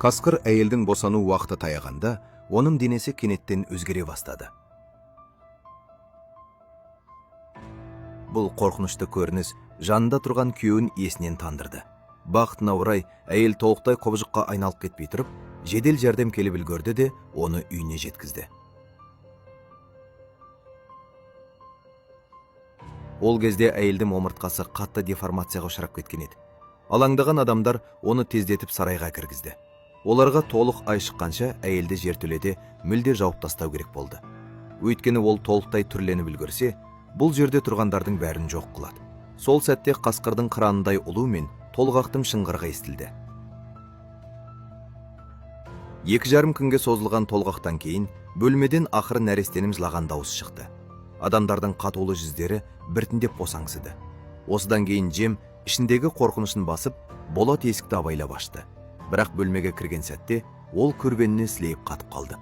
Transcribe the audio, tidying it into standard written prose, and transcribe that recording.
Қасқыр әйелдің босану уақыты таяғанда, оның денесі кенеттен өзгере бастады. Бұл қорқынышты көрініс жанында тұрған күйеуін есінен тандырды. Бақытына орай, әйел толықтай қобжыққа айналып кетпей тұрып, жедел жәрдем келіп үлгерді де, оны үйіне жеткізді. Ол кезде әйелдің омыртқасы қатты деформацияға ұшырап кеткен еді. Алаңдаған адамдар оны тездетіп сарайға кіргізді. Оларға толық ай шыққанша әйелді жертөледе мүлде жауып тастау керек болды. Өйткені ол толықтай түрленіп үлгерсе, бұл жерде тұрғандардың бәрін жоқ қылады. Сол сәтте қасқырдың қыранындай ұлу мен толғақтың шыңғырығы естілді. 2,5 күнге созылған толғақтан кейін бөлмеден ақыры нәрестенім жылаған дауыс шықты. Адамдардың қатулы жүздері біртіндеп босаңсыды. Осыдан кейін Джем ішіндегі қорқынышын басып, болат есікті абайлап ашты. Бірақ бөлмеге кірген сәтте ол көргеніне сілейіп қатып қалды.